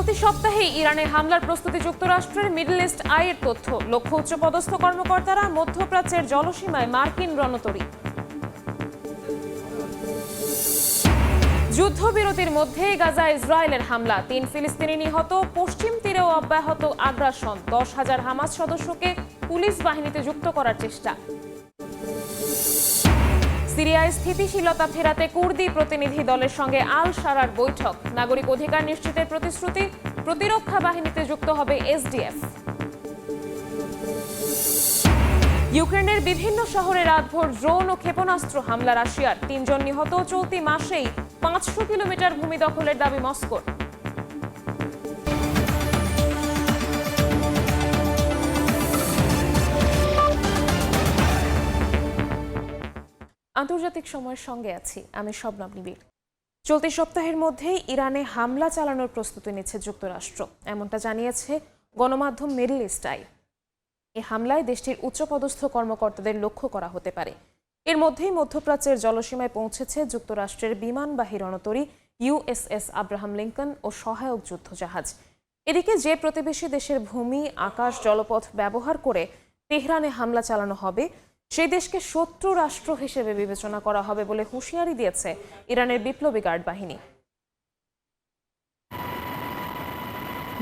চলতি সপ্তাহে ইরানে হামলার প্রস্তুতি যুক্তরাষ্ট্রের মিডল ইস্ট আইয়ের তথ্য। লক্ষ্য উচ্চপদস্থ কর্মকর্তারা, মধ্যপ্রাচ্যের জলসীমায় মার্কিন রণতরী। যুদ্ধবিরতির মধ্যে গাজা ইসরায়েলের হামলা, ৩ ফিলিস্তিনি নিহত। পশ্চিম তীরেও অব্যাহত আগ্রাসন, 10,000 হামাস সদস্যকে পুলিশ বাহিনীতে যুক্ত করার চেষ্টা। সিরিয়ায় স্থিতিশীলতা ফেরাতে কুর্দি প্রতিনিধি দলের সঙ্গে আল শারার বৈঠক। নাগরিক অধিকার নিশ্চিতের প্রতিশ্রুতি, প্রতিরক্ষা বাহিনীতে যুক্ত হবে এসডিএফ। ইউক্রেনের বিভিন্ন শহরে রাতভর ড্রোন ও ক্ষেপণাস্ত্র হামলা রাশিয়ার, 3 জন নিহত। চলতি মাসেই 500 কিলোমিটার ভূমি দখলের দাবি মস্কোর। আন্তর্জাতিক সময়ের সঙ্গে আছি আমি শবনম নিবিড়। চলতি সপ্তাহের মধ্যেই ইরানে হামলা চালানোর প্রস্তুতি নিচ্ছে যুক্তরাষ্ট্র, এমনটা জানিয়েছে গণমাধ্যম মিডল ইস্ট আই। এই হামলায় দেশটির উচ্চপদস্থ কর্মকর্তাদের লক্ষ্য করা হতে পারে। এর মধ্যেই মধ্যপ্রাচ্যের জলসীমায় পৌঁছেছে যুক্তরাষ্ট্রের বিমানবাহী রণতরী ইউএসএস আব্রাহাম লিঙ্কন ও সহায়ক যুদ্ধজাহাজ। এদিকে যে প্রতিবেশী দেশের ভূমি, আকাশ, জলপথ ব্যবহার করে তেহরানে হামলা চালানো হবে, সেই দেশকে শত্রু রাষ্ট্র হিসেবে বিবেচনা করা হবে বলে হুঁশিয়ারি দিয়েছে ইরানের বিপ্লবী গার্ড বাহিনী।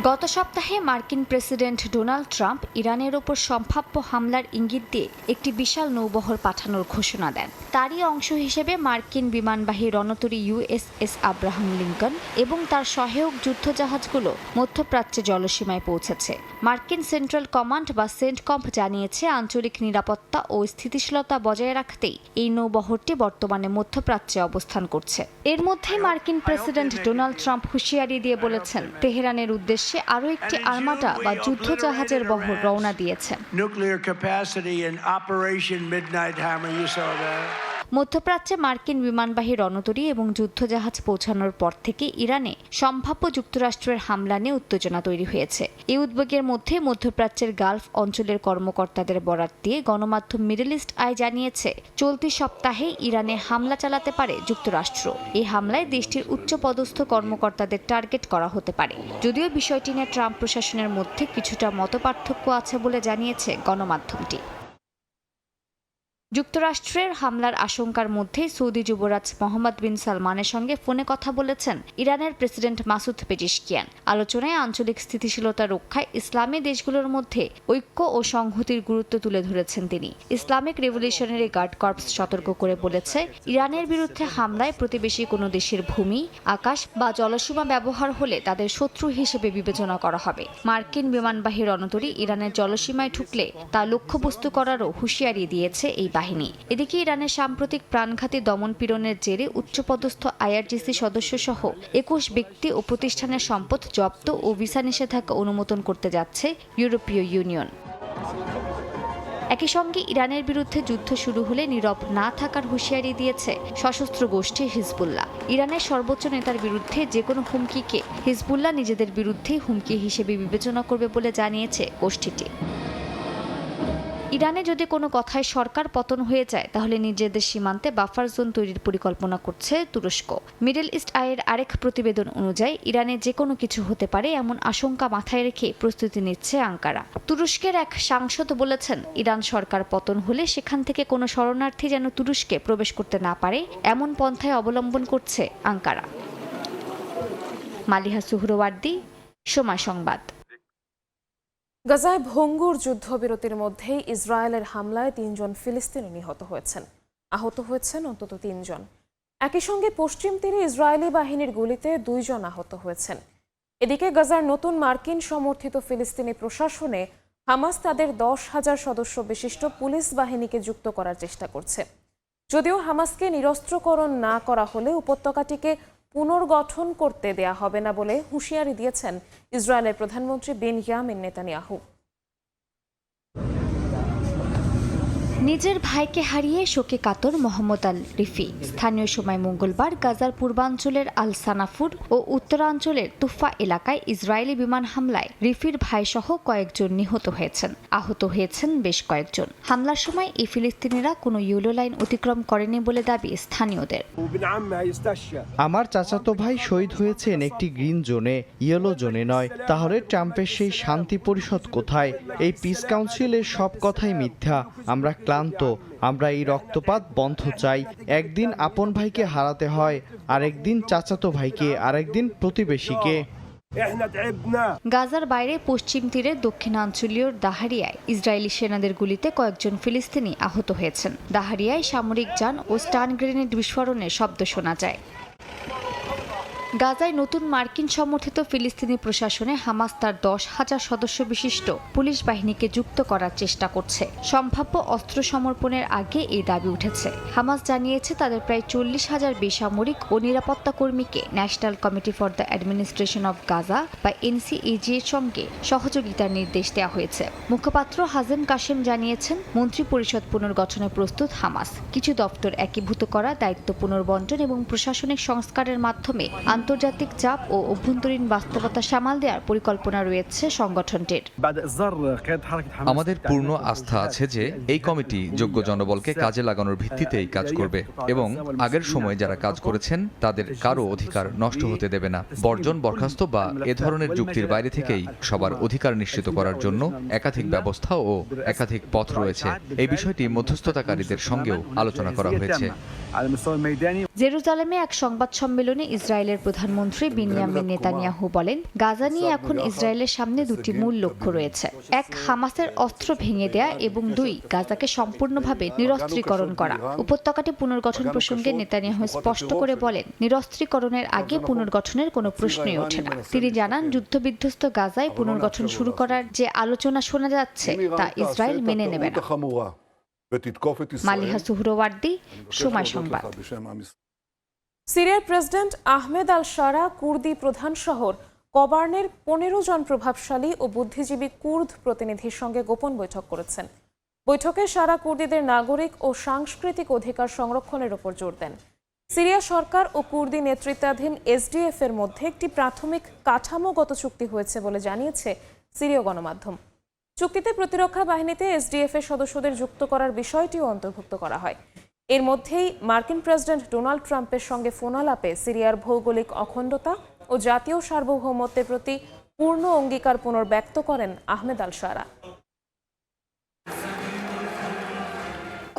গত সপ্তাহে মার্কিন প্রেসিডেন্ট ডোনাল্ড ট্রাম্প ইরানের ওপর সম্ভাব্য হামলার ইঙ্গিত দিয়ে একটি বিশাল নৌবহর পাঠানোর ঘোষণা দেন। তারই অংশ হিসেবে মার্কিন বিমানবাহী রণতরী ইউএসএস আব্রাহাম লিঙ্কন এবং তার সহায়ক যুদ্ধজাহাজগুলো মধ্যপ্রাচ্যে জলসীমায় পৌঁছেছে। মার্কিন সেন্ট্রাল কমান্ড বা সেন্টকম জানিয়েছে, আঞ্চলিক নিরাপত্তা ও স্থিতিশীলতা বজায় রাখতেই এই নৌবহরটি বর্তমানে মধ্যপ্রাচ্যে অবস্থান করছে। এর মধ্যেই মার্কিন প্রেসিডেন্ট ডোনাল্ড ট্রাম্প হুঁশিয়ারি দিয়ে বলেছেন, তেহরানের উদ্দেশ্যে আরও একটি আর্মাটা বা যুদ্ধজাহাজের বহর রওনা দিয়েছে। মধ্যপ্রাচ্যে মার্কিন বিমানবাহী রণতরী এবং যুদ্ধজাহাজ পৌঁছানোর পর থেকে ইরানে সম্ভাব্য যুক্তরাষ্ট্রের হামলা নিয়ে উত্তেজনা তৈরি হয়েছে। এই উদ্বেগের মধ্যে মধ্যপ্রাচ্যের গালফ অঞ্চলের কর্মকর্তাদের বরাত দিয়ে গণমাধ্যম মিডল ইস্ট আই জানিয়েছে, চলতি সপ্তাহে ইরানে হামলা চালাতে পারে যুক্তরাষ্ট্র। এই হামলায় দেশটির উচ্চপদস্থ কর্মকর্তাদের টার্গেট করা হতে পারে। যদিও বিষয়টি নিয়ে ট্রাম্প প্রশাসনের মধ্যে কিছুটা মতপার্থক্য আছে বলে জানিয়েছে গণমাধ্যমটি। যুক্তরাষ্ট্রের হামলার আশঙ্কার মধ্যে সৌদি যুবরাজ মোহাম্মদ বিন সালমানের সঙ্গে ফোনে কথা বলেছেন ইরানের প্রেসিডেন্ট মাসুদ পেজিশকিয়ান। আলোচনায় আঞ্চলিক স্থিতিশীলতা রক্ষায় ইসলামী দেশগুলোর মধ্যে ঐক্য ও সংহতির গুরুত্ব তুলে ধরেছেন তিনি। ইসলামিক রেভলিউশনারি গার্ড কর্পস সতর্ক করে বলেছে, ইরানের বিরুদ্ধে হামলায় প্রতিবেশী কোনো দেশের ভূমি, আকাশ বা জলসীমা ব্যবহার হলে তাদের শত্রু হিসেবে বিবেচনা করা হবে। মার্কিন বিমানবাহী রণতরী ইরানের জলসীমায় ঢুকলে তা লক্ষ্যবস্তু করারও হুঁশিয়ারি দিয়েছে এই বাহিনী। এদিকে ইরানের সাম্প্রতিক প্রাণঘাতী দমনপীড়নের জেরে উচ্চপদস্থ আইআরজিসি সদস্য সহ 21 ব্যক্তি ও প্রতিষ্ঠানের সম্পদ জব্দ ও ভিসা নিষেধাজ্ঞা অনুমোদন করতে যাচ্ছে ইউরোপীয় ইউনিয়ন। একই সঙ্গে ইরানের বিরুদ্ধে যুদ্ধ শুরু হলে নীরব না থাকার হুঁশিয়ারি দিয়েছে সশস্ত্র গোষ্ঠী হিজবুল্লাহ। ইরানের সর্বোচ্চ নেতার বিরুদ্ধে যে কোনো হুমকিকে হিজবুল্লাহ নিজেদের বিরুদ্ধে হুমকি হিসেবে বিবেচনা করবে বলে জানিয়েছে গোষ্ঠীটি। ইরানে যদি কোনো কথায় সরকার পতন হয়ে যায়, তাহলে নিজেদের সীমান্তে বাফার জোন তৈরির পরিকল্পনা করছে তুরস্ক। মিডল ইস্ট আইয়ের আরেক প্রতিবেদন অনুযায়ী ইরানে যে কোনো কিছু হতে পারে এমন আশঙ্কা মাথায় রেখে প্রস্তুতি নিচ্ছে আঙ্কারা। তুরস্কের এক সাংসদ বলেছেন, ইরান সরকার পতন হলে সেখান থেকে কোনো শরণার্থী যেন তুরস্কে প্রবেশ করতে না পারে, এমন পন্থায় অবলম্বন করছে আঙ্কারা। মালিহা সুহরওয়ার্দী, সময় সংবাদ। গাজায় ভঙ্গুর যুদ্ধবিরতির মধ্যেই ইসরায়েলের হামলায় 3 জন ফিলিস্তিনি নিহত হয়েছেন। আহত হয়েছেন অন্তত 3 জন। একই সঙ্গে পশ্চিম তীরে ইসরায়েলি বাহিনীর গুলিতে 2 জন আহত হয়েছেন। এদিকে গাজার নতুন মার্কিন সমর্থিত ফিলিস্তিনি প্রশাসনে হামাস তাদের 10,000 সদস্য বিশিষ্ট পুলিশ বাহিনীকে যুক্ত করার চেষ্টা করছে। যদিও হামাসকে নিরস্ত্রকরণ না করা হলে উপত্যকাটিকে পুনর্গঠন করতে দেয়া হবে না বলে হুঁশিয়ারি দিয়েছেন ইসরায়েলের প্রধানমন্ত্রী বেনয়ামিন নেতানিয়াহু। নিজের ভাইকে হারিয়ে শোকে কাতর মোহাম্মদ আল রিফি। স্থানীয় সময় মঙ্গলবার গাজার পূর্বাঞ্চলের আল সানাফুর ও উত্তরাঞ্চলের তুফা এলাকায় ইসরায়েলি বিমান হামলায় রিফির ভাইসহ কয়েকজন নিহত হয়েছেন। আহত হয়েছেন বেশ কয়েকজন। হামলার সময় এই ফিলিস্তিনিরা কোনো ইয়েলো লাইন অতিক্রম করেনি বলে দাবি স্থানীয়দের। আমার চাচাতো ভাই শহীদ হয়েছেন একটি গ্রিন জোনে, ইয়েলো জোনে নয়। তাহলে ট্রাম্পের সেই শান্তি পরিষদ কোথায়? এই পিস কাউন্সিলের সব কথাই মিথ্যা। আমরা ক্লান্ত। আমরা এই রক্তপাত বন্ধ চাই। একদিন আপন ভাইকে হারাতে হয়, আরেকদিন চাচাতো ভাইকে, আরেকদিন প্রতিবেশীকে। গাজার বাইরে পশ্চিম তীরের দক্ষিণাঞ্চলীয় দাহারিয়ায় ইসরায়েলি সেনাদের গুলিতে কয়েকজন ফিলিস্তিনি আহত হয়েছেন। দাহারিয়ায় সামরিক যান ও স্টান গ্রেনেড বিস্ফোরণের শব্দ শোনা যায়। গাজায় নতুন মার্কিন সমর্থিত ফিলিস্তিনি প্রশাসনে হামাস তার 10,000 সদস্য বিশিষ্ট পুলিশ বাহিনীকে যুক্ত করার চেষ্টা করছে। সম্ভাব্য অস্ত্র সমর্পণের আগে এই দাবি উঠেছে। হামাস জানিয়েছে তাদের প্রায় 40,000 বেসামরিক ও নিরাপত্তা কর্মীকে national committee for the administration of Gaza বা এনসিএজি এর সঙ্গে সহযোগিতার নির্দেশ দেওয়া হয়েছে। মুখপাত্র হাজেম কাশেম জানিয়েছেন মন্ত্রী পরিষদ পুনর্গঠনে প্রস্তুত হামাস। কিছু দপ্তর একীভূত করা, দায়িত্ব পুনর্বন্টন এবং প্রশাসনিক সংস্কারের মাধ্যমে আন্তর্জাতিক চাপ ও অভ্যন্তরীণ বাস্তবতা সামাল দেওয়ার পরিকল্পনা রয়েছে সংগঠনটির। আমাদের পূর্ণ আস্থা আছে যে এই কমিটি যোগ্য জনবলকে কাজে লাগানোর ভিত্তিতেই কাজ করবে এবং আগের সময়ে যারা কাজ করেছেন তাদের কারো অধিকার নষ্ট হতে দেবে না। বর্জন, বরখাস্ত বা এ ধরনের যুক্তির বাইরে থেকেই সবার অধিকার নিশ্চিত করার জন্য একাধিক ব্যবস্থা ও একাধিক পথ রয়েছে। এই বিষয়টি মধ্যস্থতাকারীদের সঙ্গেও আলোচনা করা হয়েছে। জেরুজালেমে এক সংবাদ সম্মেলনে ইসরায়েলের প্রধানমন্ত্রী বিনিয়ামিন নেতানিয়াহু বলেন, গাজা নিয়ে এখন ইসরায়েলের সামনে দুটি মূল লক্ষ্য রয়েছে। এক, হামাসের অস্ত্র ভেঙে দেয়া এবং 2, গাজাকে সম্পূর্ণভাবে নিরস্ত্রীকরণ করা। উপত্যকাটি পুনর্গঠন প্রসঙ্গে নেতানিয়াহু স্পষ্ট করে বলেন, নিরস্ত্রীকরণের আগে পুনর্গঠনের কোনো প্রশ্নই ওঠে না। তিনি জানান, যুদ্ধবিধ্বস্ত গাজায় পুনর্গঠন শুরু করার যে আলোচনা শোনা যাচ্ছে তা ইসরায়েল মেনে নেবে না। মালিহা সুহরওয়ার্দী, সময় সংবাদ। সিরিয়ার প্রেসিডেন্ট আহমেদ আল শারা কুর্দি প্রধান শহর কবার্নের 15 জন প্রভাবশালী ও বুদ্ধিজীবী কুর্দ প্রতিনিধির সঙ্গে গোপন বৈঠক করেছেন। বৈঠকে শারা কুর্দিদের নাগরিক ও সাংস্কৃতিক অধিকার সংরক্ষণের উপর জোর দেন। সিরিয়া সরকার ও কুর্দি নেতৃত্বাধীন এসডিএফ এর মধ্যে একটি প্রাথমিক কাঠামোগত চুক্তি হয়েছে বলে জানিয়েছে সিরীয় গণমাধ্যম। চুক্তিতে প্রতিরক্ষা বাহিনীতে এসডিএফ এর সদস্যদের যুক্ত করার বিষয়টিও অন্তর্ভুক্ত করা হয়। এর মধ্যেই মার্কিন প্রেসিডেন্ট ডোনাল্ড ট্রাম্পের সঙ্গে ফোনালাপে সিরিয়ার ভৌগোলিক অখণ্ডতা ও জাতীয় সার্বভৌমত্বের প্রতি পূর্ণ অঙ্গীকার পুনর্ব্যক্ত করেন আহমেদ আল শারা।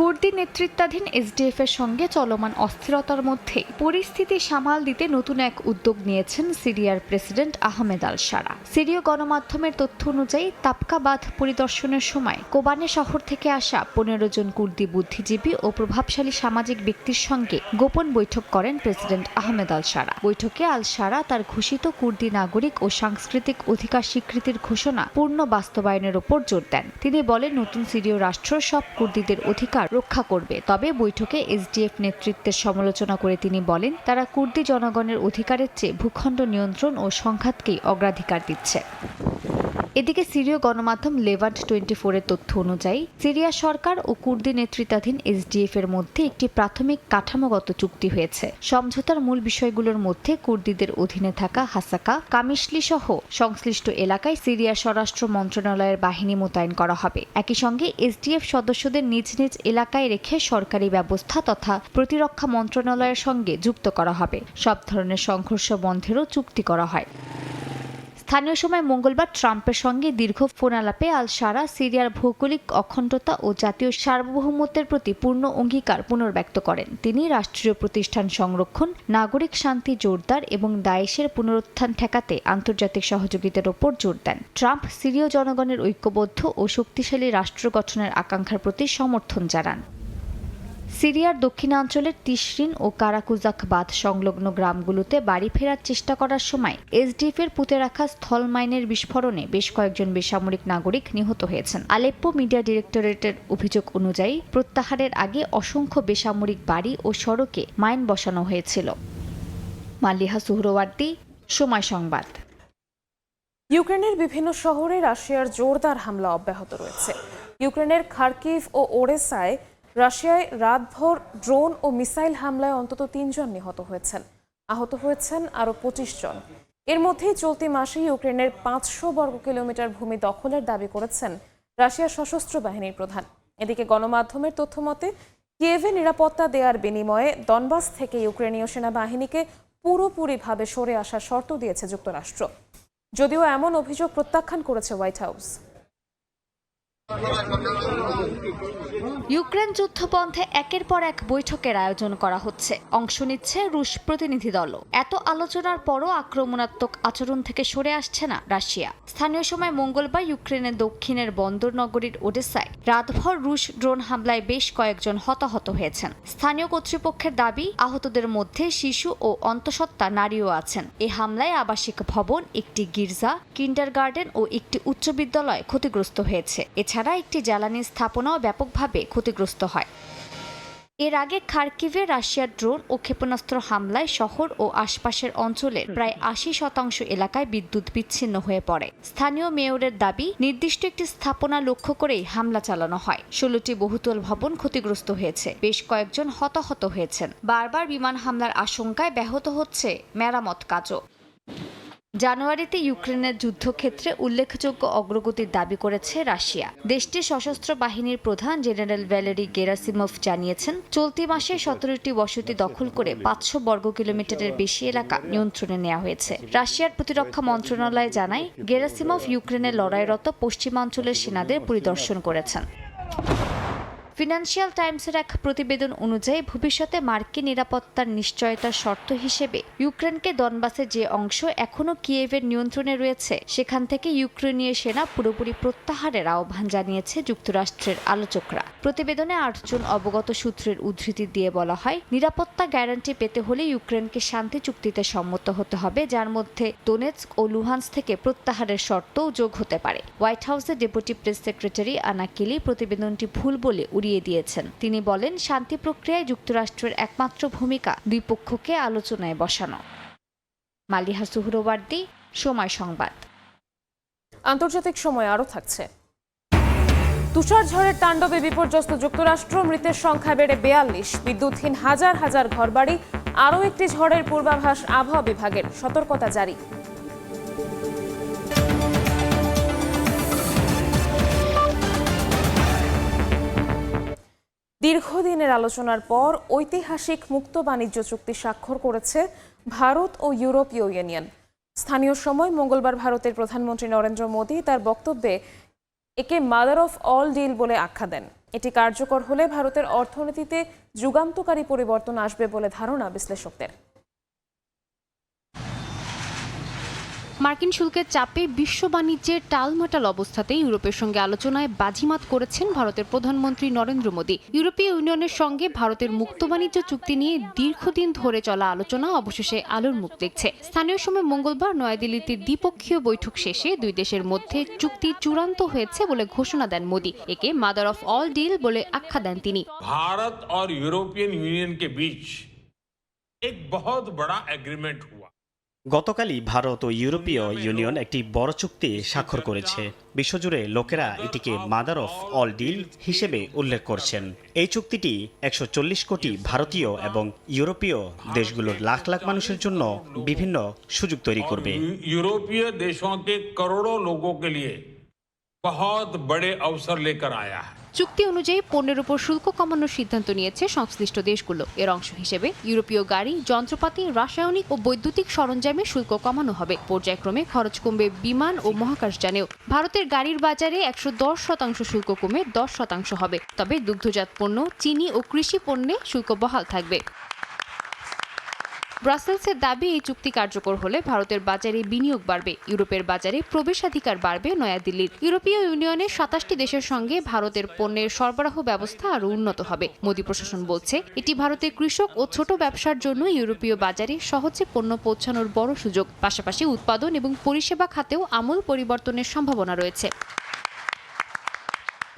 কুর্দি নেতৃত্বাধীন এসডিএফ এর সঙ্গে চলমান অস্থিরতার মধ্যে পরিস্থিতি সামাল দিতে নতুন এক উদ্যোগ নিয়েছেন সিরিয়ার প্রেসিডেন্ট আহমেদ আল শারা। সিরীয় গণমাধ্যমের তথ্য অনুযায়ী তাবকা বাঁধ পরিদর্শনের সময় কোবানে শহর থেকে আসা 15 জন কুর্দি বুদ্ধিজীবী ও প্রভাবশালী সামাজিক ব্যক্তির সঙ্গে গোপন বৈঠক করেন প্রেসিডেন্ট আহমেদ আল শারা। বৈঠকে আল শারা তার ঘোষিত কুর্দি নাগরিক ও সাংস্কৃতিক অধিকার স্বীকৃতির ঘোষণা পূর্ণ বাস্তবায়নের ওপর জোর দেন। তিনি বলেন, নতুন সিরীয় রাষ্ট্র সব কুর্দিদের অধিকার রক্ষা করবে। তবে বৈঠকে এসডিএফ নেতৃত্বের সমালোচনা করে তিনি বলেন, তারা কুর্দি জনগণের অধিকারের চেয়ে ভূখণ্ড নিয়ন্ত্রণ ও সংঘাতকেই অগ্রাধিকার দিচ্ছে। এদিকে সিরীয় গণমাধ্যম লেভান্ট 24 এর তথ্য অনুযায়ী সিরিয়া সরকার ও কুর্দি নেতৃত্বাধীন এসডিএফ এর মধ্যে একটি প্রাথমিক কাঠামোগত চুক্তি হয়েছে। সমঝোতার মূল বিষয়গুলোর মধ্যে কুর্দিদের অধীনে থাকা হাসাকা, কামিশলি সহ সংশ্লিষ্ট এলাকায় সিরিয়া স্বরাষ্ট্র মন্ত্রণালয়ের বাহিনী মোতায়েন করা হবে। একই সঙ্গে এসডিএফ সদস্যদের নিজ নিজ এলাকায় রেখে সরকারি ব্যবস্থা তথা প্রতিরক্ষা মন্ত্রণালয়ের সঙ্গে যুক্ত করা হবে। সব ধরনের সংঘর্ষ বন্ধেরও চুক্তি করা হয়। স্থানীয় সময় মঙ্গলবার ট্রাম্পের সঙ্গে দীর্ঘ ফোনালাপে আল শারা সিরিয়ার ভৌগোলিক অখণ্ডতা ও জাতীয় সার্বভৌমত্বের প্রতি পূর্ণ অঙ্গীকার পুনর্ব্যক্ত করেন। তিনি রাষ্ট্রীয় প্রতিষ্ঠান সংরক্ষণ, নাগরিক শান্তি জোরদার এবং দায়েশের পুনরুত্থান ঠেকাতে আন্তর্জাতিক সহযোগিতার ওপর জোর দেন। ট্রাম্প সিরীয় জনগণের ঐক্যবদ্ধ ও শক্তিশালী রাষ্ট্র গঠনের আকাঙ্ক্ষার প্রতি সমর্থন জানান। সিরিয়ার দক্ষিণাঞ্চলের তিশরিন ও কারাকুজাক বাঁধ সংলগ্ন গ্রামগুলোতে বাড়ি ফেরার চেষ্টা করার সময় এসডিএফ এর পুঁতে রাখা স্থল মাইনের বিস্ফোরণে বেশ কয়েকজন বেসামরিক নাগরিক নিহত হয়েছেন। আলেপ্পো মিডিয়া ডিরেক্টরেটের অভিযোগ অনুযায়ী প্রত্যাহারের আগে অসংখ্য বেসামরিক বাড়ি ও সড়কে মাইন বসানো হয়েছিল। মালিহা সুহরওয়ার্দী, সময় সংবাদ। ইউক্রেনের বিভিন্ন শহরে রাশিয়ার জোরদার হামলা অব্যাহত রয়েছে। ইউক্রেনের খার্কিভ ও ওডেসায় রাশিয়ায় রাতভর ড্রোন ও মিসাইল হামলায় অন্তত 3 জন নিহত হয়েছেন। আহত হয়েছেন আরও 25 জন। এর মধ্যেই চলতি মাসে ইউক্রেনের 500 বর্গ কিলোমিটার ভূমি দখলের দাবি করেছেন রাশিয়ার সশস্ত্র বাহিনীর প্রধান। এদিকে গণমাধ্যমের তথ্য মতে কিয়েভে নিরাপত্তা দেওয়ার বিনিময়ে দনবাস থেকে ইউক্রেনীয় সেনাবাহিনীকে পুরোপুরিভাবে সরে আসার শর্ত দিয়েছে যুক্তরাষ্ট্র। যদিও এমন অভিযোগ প্রত্যাখ্যান করেছে হোয়াইট হাউস। ইউক্রেন যুদ্ধবন্ধে একের পর এক বৈঠকের আয়োজন করা হচ্ছে। অংশ নিচ্ছে রুশ প্রতিনিধি দলও। এত আলোচনার পরও আক্রমণাত্মক আচরণ থেকে সরে আসছে না রাশিয়া। স্থানীয় সময় মঙ্গলবার ইউক্রেনের দক্ষিণের বন্দর নগরীর ওডেসায় রাতভর রুশ ড্রোন হামলায় বেশ কয়েকজন হতাহত হয়েছেন। স্থানীয় কর্তৃপক্ষের দাবি, আহতদের মধ্যে শিশু ও অন্তঃসত্ত্বা নারীও আছেন। এই হামলায় আবাসিক ভবন, একটি গির্জা, কিন্ডারগার্টেন ও একটি উচ্চ বিদ্যালয় ক্ষতিগ্রস্ত হয়েছে। এছাড়া একটি জ্বালানি স্থাপনাও ব্যাপকভাবে ক্ষতিগ্রস্ত হয়। এর আগে খার্কিভে রাশিয়ার ড্রোন ও ক্ষেপণাস্ত্র হামলায় শহর ও আশপাশের অঞ্চলের প্রায় 80% এলাকায় বিদ্যুৎ বিচ্ছিন্ন হয়ে পড়ে। স্থানীয় মেয়রের দাবি, নির্দিষ্ট একটি স্থাপনা লক্ষ্য করেই হামলা চালানো হয়। 16টি বহুতল ভবন ক্ষতিগ্রস্ত হয়েছে। বেশ কয়েকজন হতাহত হয়েছেন। বারবার বিমান হামলার আশঙ্কায় ব্যাহত হচ্ছে মেরামত কাজও। জানুয়ারিতে ইউক্রেনের যুদ্ধক্ষেত্রে উল্লেখযোগ্য অগ্রগতির দাবি করেছে রাশিয়া। দেশটির সশস্ত্র বাহিনীর প্রধান জেনারেল ভ্যালেরি গেরাসিমভ জানিয়েছেন, চলতি মাসে 17টি বসতি দখল করে 500 বর্গ কিলোমিটারের বেশি এলাকা নিয়ন্ত্রণে নেওয়া হয়েছে। রাশিয়ার প্রতিরক্ষা মন্ত্রণালয় জানায়, গেরাসিমভ ইউক্রেনের লড়াইরত পশ্চিমাঞ্চলের সেনাদের পরিদর্শন করেছেন। ফিনান্সিয়াল টাইমসের এক প্রতিবেদন অনুযায়ী ভবিষ্যতে মার্কিন নিরাপত্তার নিশ্চয়তার শর্ত হিসেবে ইউক্রেনকে দনবাসের যে অংশ এখনও কিয়েভের নিয়ন্ত্রণে রয়েছে সেখান থেকে ইউক্রেনীয় সেনা পুরোপুরি প্রত্যাহারের আহ্বান জানিয়েছে যুক্তরাষ্ট্রের আলোচকরা। প্রতিবেদনে 8 জন অবগত সূত্রের উদ্ধৃতি দিয়ে বলা হয়, নিরাপত্তা গ্যারান্টি পেতে হলে ইউক্রেনকে শান্তি চুক্তিতে সম্মত হতে হবে, যার মধ্যে দোনেৎস্ক ও লুহান্স থেকে প্রত্যাহারের শর্তও যোগ হতে পারে। হোয়াইট হাউসের ডেপুটি প্রেস সেক্রেটারি আনা কেলি প্রতিবেদনটি ভুল বলে উড়িয়ে দিয়েছেন। তিনি বলেন, শান্তি প্রক্রিয়ায় যুক্তরাষ্ট্রের একমাত্র ভূমিকা দুই পক্ষকে আলোচনায় বসানো। মালিহা সুহরওয়ার্দী, সময় সংবাদ। আন্তর্জাতিক সময় আরও থাকছে। তুষার ঝড়ের তাণ্ডবে বিপর্যস্ত যুক্তরাষ্ট্র, মৃতের সংখ্যা বেড়ে 42। বিদ্যুৎহীন হাজার হাজার ঘরবাড়ি। আরও একটি ঝড়ের পূর্বাভাস আবহাওয়া বিভাগের, সতর্কতা জারি। দীর্ঘদিনের আলোচনার পর ঐতিহাসিক মুক্ত বাণিজ্য চুক্তি স্বাক্ষর করেছে ভারত ও ইউরোপীয় ইউনিয়ন। স্থানীয় সময় মঙ্গলবার ভারতের প্রধানমন্ত্রী নরেন্দ্র মোদী তার বক্তব্যে একে মাদার অফ অল ডিল বলে আখ্যা দেন। এটি কার্যকর হলে ভারতের অর্থনীতিতে যুগান্তকারী পরিবর্তন আসবে বলে ধারণা বিশ্লেষকদের। মার্কিন শুল্কের চাপে বিশ্ব বাণিজ্যের টালমাটাল অবস্থাতে ইউরোপের সঙ্গে আলোচনায় বাজিমাত করেছেন ভারতের প্রধানমন্ত্রী নরেন্দ্র মোদী। ইউরোপীয় ইউনিয়নের সঙ্গে ভারতের মুক্ত বাণিজ্য চুক্তি নিয়ে দীর্ঘদিন ধরে চলা আলোচনা অবশেষে আলোর মুখ দেখছে। স্থানীয় সময় মঙ্গলবার নয়াদিল্লিতে দ্বিপক্ষীয় বৈঠক শেষে দুই দেশের মধ্যে চুক্তি চূড়ান্ত হয়েছে বলে ঘোষণা দেন মোদী। একে মাদার অফ অল ডিল বলে আখ্যা দেন তিনি। भारत और यूरोपियन यूनियन के बीच एक बहुत बड़ा एग्रीमेंट हुआ। গতকালই ভারত ও ইউরোপীয় ইউনিয়ন একটি বড় চুক্তি স্বাক্ষর করেছে। বিশ্বজুড়ে লোকেরা এটিকে মাদার অফ অল ডিল হিসেবে উল্লেখ করছেন। এই চুক্তিটি 140 কোটি ভারতীয় এবং ইউরোপীয় দেশগুলোর লাখ লাখ মানুষের জন্য বিভিন্ন সুযোগ তৈরি করবে। यूरोपीय देशों के करोड़ों लोगों के लिए बहुत बड़े अवसर लेकर आया है। চুক্তি অনুযায়ী পণ্যের উপর শুল্ক কমানোর সিদ্ধান্ত নিয়েছে সংশ্লিষ্ট দেশগুলো। এর অংশ হিসেবে ইউরোপীয় গাড়ি, যন্ত্রপাতি, রাসায়নিক ও বৈদ্যুতিক সরঞ্জামে শুল্ক কমানো হবে। পর্যায়ক্রমে খরচ কমবে বিমান ও মহাকাশযানেও। ভারতের গাড়ির বাজারে 110% শুল্ক কমে 10% হবে। তবে দুগ্ধজাত পণ্য, চিনি ও কৃষি পণ্যে শুল্ক বহাল থাকবে। ব্রাসেলসের দাবি, এই চুক্তি কার্যকর হলে ভারতের বাজারে বিনিয়োগ বাড়বে, ইউরোপের বাজারে প্রবেশাধিকার বাড়বে নয়াদিল্লির। ইউরোপীয় ইউনিয়নের 27টি দেশের সঙ্গে ভারতের পণ্যের সরবরাহ ব্যবস্থা আরও উন্নত হবে। মোদী প্রশাসন বলছে, এটি ভারতের কৃষক ও ছোট ব্যবসার জন্য ইউরোপীয় বাজারে সহজে পণ্য পৌঁছানোর বড় সুযোগ। পাশাপাশি উৎপাদন এবং পরিষেবা খাতেও আমূল পরিবর্তনের সম্ভাবনা রয়েছে।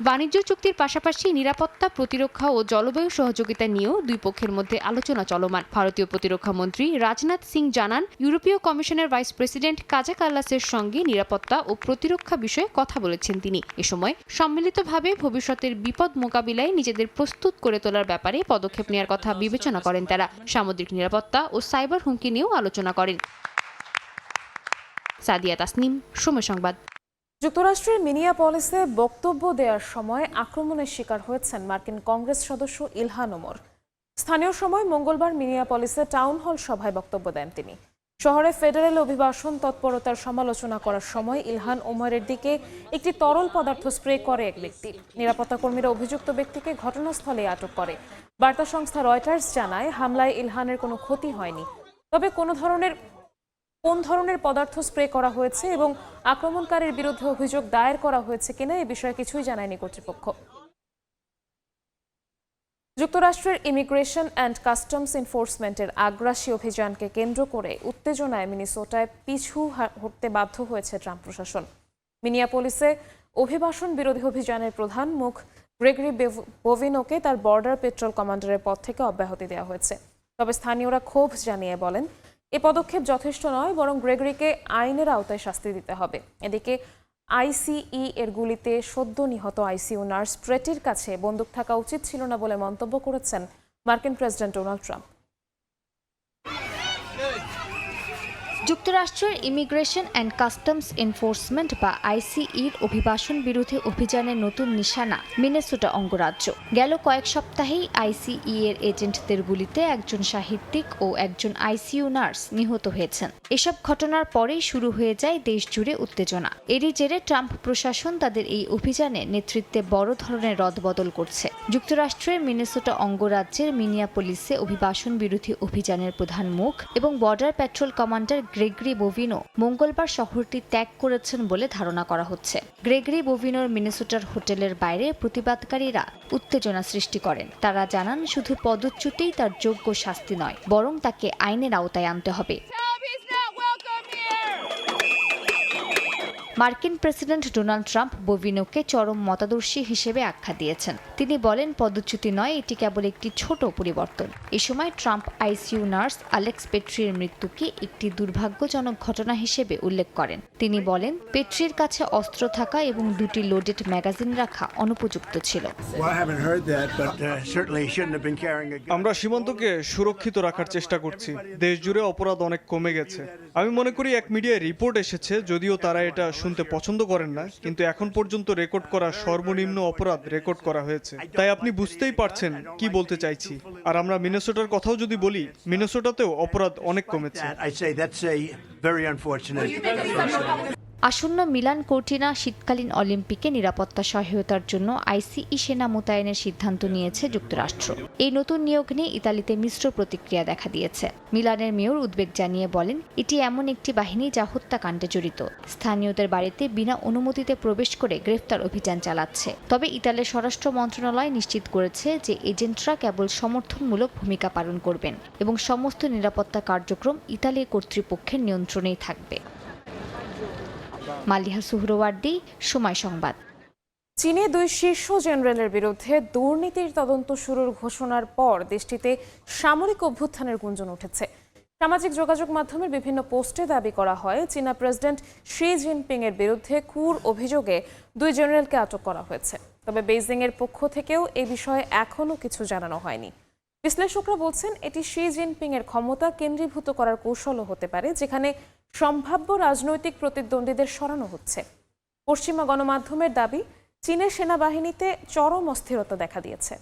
বাণিজ্য চুক্তির পাশাপাশি নিরাপত্তা, প্রতিরক্ষা ও জলবায়ু সহযোগিতা নিয়েও দুই পক্ষের মধ্যে আলোচনা চলমান। ভারতীয় প্রতিরক্ষা মন্ত্রী রাজনাথ সিং জানান, ইউরোপীয় কমিশনের ভাইস প্রেসিডেন্ট কাজা কাল্লাসের সঙ্গে নিরাপত্তা ও প্রতিরক্ষা বিষয়ে কথা বলেছেন তিনি। এ সময় সম্মিলিতভাবে ভবিষ্যতের বিপদ মোকাবিলায় নিজেদের প্রস্তুত করে তোলার ব্যাপারে পদক্ষেপ নেওয়ার কথা বিবেচনা করেন তারা। সামুদ্রিক নিরাপত্তা ও সাইবার হুমকি নিয়েও আলোচনা করেন। সাদিয়া তাসনিম, সময় সংবাদ। যুক্তরাষ্ট্রের মিনিয়াপলিসে বক্তব্য দেওয়ার সময় আক্রমণের শিকার হয়েছেন মার্কিন কংগ্রেস সদস্য ইলহান ওমর। স্থানীয় সময় মঙ্গলবার মিনিয়াপলিসে টাউন হল সভায় বক্তব্য দেন তিনি। শহরে ফেডারেল অভিবাসন তৎপরতার সমালোচনা করার সময় ইলহান ওমরের দিকে একটি তরল পদার্থ স্প্রে করে এক ব্যক্তি। নিরাপত্তা কর্মীরা অভিযুক্ত ব্যক্তিকে ঘটনাস্থলে আটক করে। বার্তা সংস্থা রয়টার্স জানায়, হামলায় ইলহানের কোনো ক্ষতি হয়নি, তবে কোন ধরনের পদার্থ স্প্রে করা হয়েছে এবং আক্রমণকারীর বিরুদ্ধে অভিযোগ দায়ের করা হয়েছে কিনা এ বিষয়ে কিছুই জানায়নি কর্তৃপক্ষ। যুক্তরাষ্ট্রের ইমিগ্রেশন অ্যান্ড কাস্টমস এনফোর্সমেন্টের আগ্রাসী অভিযানকে কেন্দ্র করে উত্তেজনায় মিনেসোটায় পিছু হটতে বাধ্য হয়েছে ট্রাম্প প্রশাসন। মিনিয়াপলিসে অভিবাসন বিরোধী অভিযানের প্রধান মুখ গ্রেগরি বোভিনোকে তার বর্ডার পেট্রোল কমান্ডারের পদ থেকে অব্যাহতি দেওয়া হয়েছে। তবে স্থানীয়রা ক্ষোভ জানিয়ে বলেন, এ পদক্ষেপ যথেষ্ট নয়, বরং গ্রেগরিকে আইনের আওতায় শাস্তি দিতে হবে। এদিকে আইসিই এর গুলিতে সদ্য নিহত আইসিইউ নার্স প্রেটির কাছে বন্দুক থাকা উচিত ছিল না বলে মন্তব্য করেছেন মার্কিন প্রেসিডেন্ট ডোনাল্ড ট্রাম্প। যুক্তরাষ্ট্রের ইমিগ্রেশন অ্যান্ড কাস্টমস এনফোর্সমেন্ট বা আইসিইর অভিবাসন বিরোধী অভিযানের নতুন নিশানা মিনেসোটা অঙ্গরাজ্য। গেল কয়েক সপ্তাহেই আইসিই এর এজেন্টদের গুলিতে একজন সাহিত্যিক ও একজন আইসিইউ নার্স নিহত হয়েছেন। এসব ঘটনার পরেই শুরু হয়ে যায় দেশ জুড়ে উত্তেজনা। এরই জেরে ট্রাম্প প্রশাসন তাদের এই অভিযানে নেতৃত্বে বড় ধরনের রদবদল করছে। যুক্তরাষ্ট্রের মিনেসোটা অঙ্গরাজ্যের মিনিয়াপলিসে অভিবাসন বিরোধী অভিযানের প্রধান মুখ এবং বর্ডার পেট্রোল কমান্ডার গ্রেগরি বোভিনো মঙ্গলবার শহরটি ত্যাগ করেছেন বলে ধারণা করা হচ্ছে। গ্রেগরি বোভিনোর মিনেসোটার হোটেলের বাইরে প্রতিবাদকারীরা উত্তেজনা সৃষ্টি করেন। তারা জানান, শুধু পদচ্যুতিই তার যোগ্য শাস্তি নয়, বরং তাকে আইনের আওতায় আনতে হবে। মার্কিন প্রেসিডেন্ট ডোনাল্ড ট্রাম্প বোভিনোকে চরম মতাদর্শী হিসেবে আখ্যা দিয়েছেন। তিনি বলেন, পদচ্যুতি নয়, এটি কেবল একটি ছোট পরিবর্তন। এ সময় ট্রাম্প আইসিইউ নার্স অ্যালেক্স পেট্রির মৃত্যুকে একটি দুর্ভাগ্যজনক ঘটনা হিসেবে উল্লেখ করেন। তিনি বলেন, পেট্রির কাছে অস্ত্র থাকা এবং দুটি লোডেড ম্যাগাজিন রাখা অনুপযুক্ত ছিল। আমরা সীমান্তকে সুরক্ষিত রাখার চেষ্টা করছি। দেশ জুড়ে অপরাধ অনেক কমে গেছে। আমি মনে করি এক মিডিয়ায় রিপোর্ট এসেছে, যদিও তারা এটা শুনতে পছন্দ করেন না, কিন্তু এখন পর্যন্ত রেকর্ড করা সর্বনিম্ন অপরাধ রেকর্ড করা হয়েছে। তাই আপনি বুঝতেই পারছেন কি বলতে চাইছি। আর আমরা মিনেসোটার কথাও যদি বলি, মিনেসোটাতেও অপরাধ অনেক কমেছে। আসন্ন মিলান কর্টিনা শীতকালীন অলিম্পিকে নিরাপত্তা সহায়তার জন্য আইসিই সেনা মোতায়েনের সিদ্ধান্ত নিয়েছে যুক্তরাষ্ট্র। এই নতুন নিয়োগ নিয়ে ইতালিতে মিশ্র প্রতিক্রিয়া দেখা দিয়েছে। মিলানের মেয়র উদ্বেগ জানিয়ে বলেন, এটি এমন একটি বাহিনী যা হত্যাকাণ্ডে জড়িত, স্থানীয়দের বাড়িতে বিনা অনুমতিতে প্রবেশ করে গ্রেফতার অভিযান চালাচ্ছে। তবে ইতালির স্বরাষ্ট্র মন্ত্রণালয় নিশ্চিত করেছে যে এজেন্টরা কেবল সমর্থনমূলক ভূমিকা পালন করবেন এবং সমস্ত নিরাপত্তা কার্যক্রম ইতালির কর্তৃপক্ষের নিয়ন্ত্রণেই থাকবে। মালিহা সুহরওয়ার্দী, সময় সংবাদ। চীনে দুই শীর্ষ জেনারেলের বিরুদ্ধে দুর্নীতির তদন্ত শুরুর ঘোষণার পর দেশটিতে সামরিক অভ্যুত্থানের গুঞ্জন উঠেছে। সামাজিক যোগাযোগ মাধ্যমের বিভিন্ন পোস্টে দাবি করা হয়, চীনা প্রেসিডেন্ট শি জিনপিং এর বিরুদ্ধে কুর অভিযোগে দুই জেনারেলকে আটক করা হয়েছে। তবে বেইজিং এর পক্ষ থেকেও এ বিষয়ে এখনও কিছু জানানো হয়নি। বিশ্লেষকরা বলছেন, এটি শি জিনপিং এর ক্ষমতা কেন্দ্রীভূত করার কৌশলও হতে পারে, যেখানে সম্ভাব্য রাজনৈতিক প্রতিদ্বন্দ্বীদের সরানো হচ্ছে। পশ্চিমা গণমাধ্যমের দাবি, চীনের সেনাবাহিনীতে চরম অস্থিরতা দেখা দিয়েছে।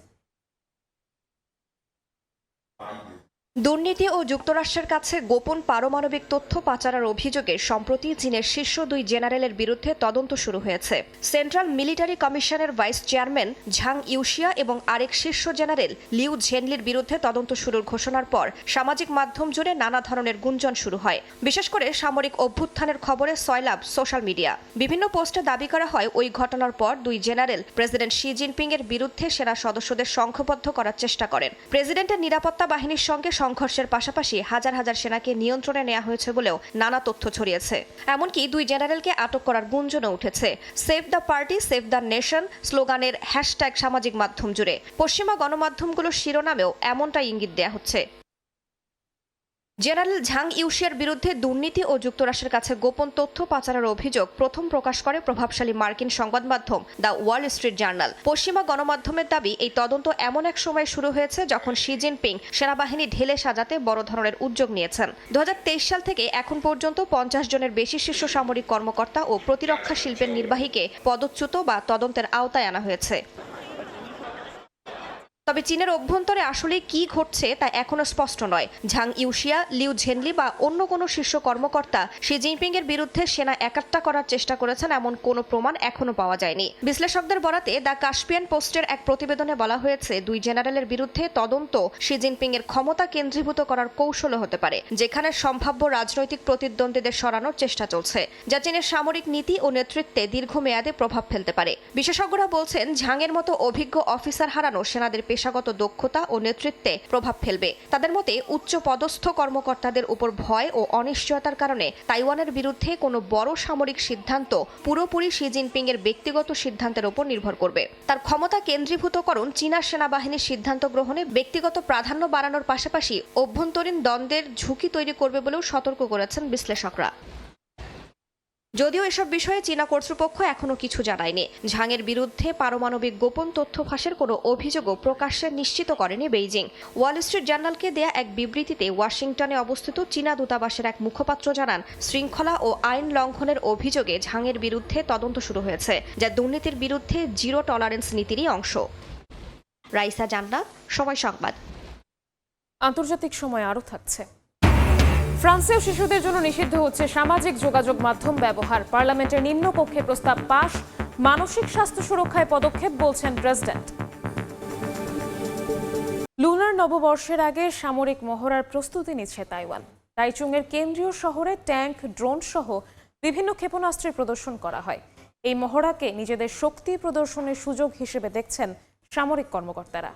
দুর্নীতি ও যুক্তরাষ্ট্রের কাছে গোপন পারমাণবিক তথ্য পাচারের অভিযোগে সম্প্রতি চীনের শীর্ষ দুই জেনারেলের বিরুদ্ধে তদন্ত শুরু হয়েছে। সেন্ট্রাল মিলিটারি কমিশনের ভাইস চেয়ারম্যান ঝাং ইউশিয়া এবং আরেক শীর্ষ জেনারেল লিউ ঝেনলির বিরুদ্ধে তদন্ত শুরুর ঘোষণার পর সামাজিক মাধ্যম জুড়ে নানা ধরনের গুঞ্জন শুরু হয়। বিশেষ করে সামরিক অভ্যুত্থানের খবরে সয়লাব সোশ্যাল মিডিয়া। বিভিন্ন পোস্টে দাবি করা হয়, ওই ঘটনার পর দুই জেনারেল প্রেসিডেন্ট শি জিনপিং এর বিরুদ্ধে সেনা সদস্যদের সংঘবদ্ধ করার চেষ্টা করেন। প্রেসিডেন্টের নিরাপত্তা বাহিনীর সঙ্গে সংঘর্ষের পাশাপাশি হাজার হাজার সেনাকে নিয়ন্ত্রণে নেওয়া হয়েছে বলেও নানা তথ্য ছড়িয়েছে। এমনকি 2 জেনারেলকে আটক করার গুঞ্জনও উঠেছে। Save the party save the nation স্লোগানের হ্যাশট্যাগ সামাজিক মাধ্যম জুড়ে। পশ্চিমা গণমাধ্যমগুলোর শিরোনামেও এমনটাই ইঙ্গিত দেওয়া হচ্ছে। জেনারেল ঝাং ইউশিয়ার বিরুদ্ধে দুর্নীতি ও যুক্তরাষ্ট্রের কাছে গোপন তথ্য পাচারের অভিযোগ প্রথম প্রকাশ করে প্রভাবশালী মার্কিন সংবাদ মাধ্যম দ্য ওয়াল স্ট্রিট জার্নাল। পশ্চিমা গণমাধ্যমের দাবি, এই তদন্ত এমন এক সময় শুরু হয়েছে যখন শি জিনপিং সেনাবাহিনী ঢেলে সাজাতে বড় ধরনের উদ্যোগ নিয়েছেন। 2023 সাল থেকে এখন পর্যন্ত 50 জনের বেশি শীর্ষ সামরিক কর্মকর্তা ও প্রতিরক্ষা শিল্পের নির্বাহীকে পদচ্যুত বা তদন্তের আওতায় আনা হয়েছে। তবে চীনের অভ্যন্তরে আসলে কি ঘটছে তা এখনো স্পষ্ট নয়। ঝাং ইউশিয়া, লিউ ঝেনলি বা অন্য কোনো শীর্ষ কর্মকর্তা শি জিনপিং এর বিরুদ্ধে সেনা একাট্টা করার চেষ্টা করেছেন এমন কোনো প্রমাণ এখনো পাওয়া যায়নি। বিশ্লেষকদের বরাতে দ্য কাস্পিয়ান পোস্টের এক প্রতিবেদনে বলা হয়েছে, 2 জেনারেলের বিরুদ্ধে তদন্ত শি জিনপিং এর ক্ষমতা কেন্দ্রীভূত করার কৌশলও হতে পারে, যেখানে সম্ভাব্য রাজনৈতিক প্রতিদ্বন্দ্বীদের সরানোর চেষ্টা চলছে, যা চীনের সামরিক নীতি ও নেতৃত্বে দীর্ঘমেয়াদে প্রভাব ফেলতে পারে। বিশেষজ্ঞরা বলছেন, ঝাংয়ের মতো অভিজ্ঞ অফিসার হারানো সেনাদের পেশাগত দক্ষতা ও নেতৃত্বে প্রভাব ফেলবে। তাদের মতে, উচ্চ পদস্থ কর্মকর্তাদের উপর ভয় ও অনিশ্চয়তার কারণে তাইওয়ানের বিরুদ্ধে কোনো বড় সামরিক সিদ্ধান্ত পুরোপুরি শি জিনপিং এর ব্যক্তিগত সিদ্ধান্তের উপর নির্ভর করবে। তার ক্ষমতা কেন্দ্রীভূতকরণ চীনা সেনাবাহিনীর সিদ্ধান্ত গ্রহণে ব্যক্তিগত প্রাধান্য বাড়ানোর পাশাপাশি অভ্যন্তরীণ দ্বন্দ্বের ঝুঁকি তৈরি করবে বলেও সতর্ক করেছেন বিশ্লেষকরা। যদিও এসব বিষয়ে চীনা কর্তৃপক্ষ এখনো কিছু জানায়নি। ঝাংয়ের বিরুদ্ধে পারমাণবিক গোপন তথ্য ফাঁসের কোনো অভিযোগও প্রকাশ্যে নিশ্চিত করেনি বেইজিং। ওয়াল স্ট্রিট জার্নালকে দেয়া এক বিবৃতিতে ওয়াশিংটনে অবস্থিত চীনা দূতাবাসের এক মুখপাত্র জানান, শৃঙ্খলা ও আইন লঙ্ঘনের অভিযোগে ঝাংয়ের বিরুদ্ধে তদন্ত শুরু হয়েছে, যা দুর্নীতির বিরুদ্ধে জিরো টলারেন্স নীতিরই অংশ। রাইসা জান্নাত, সময় সংবাদ। আন্তর্জাতিক সময় আরও থাকছে। ফ্রান্সেও শিশুদের জন্য নিষিদ্ধ হচ্ছে সামাজিক যোগাযোগ মাধ্যম ব্যবহার। পার্লামেন্টের নিম্নকক্ষে প্রস্তাব পাশ, মানসিক স্বাস্থ্য সুরক্ষায় পদক্ষেপ বলছেন প্রেসিডেন্ট। লুনার নববর্ষের আগে সামরিক মহড়ার প্রস্তুতি নিচ্ছে তাইওয়ান। তাইচুংয়ের কেন্দ্রীয় শহরে ট্যাঙ্ক, ড্রোন সহ বিভিন্ন ক্ষেপণাস্ত্রের প্রদর্শন করা হয়। এই মহড়াকে নিজেদের শক্তি প্রদর্শনের সুযোগ হিসেবে দেখছেন সামরিক কর্মকর্তারা।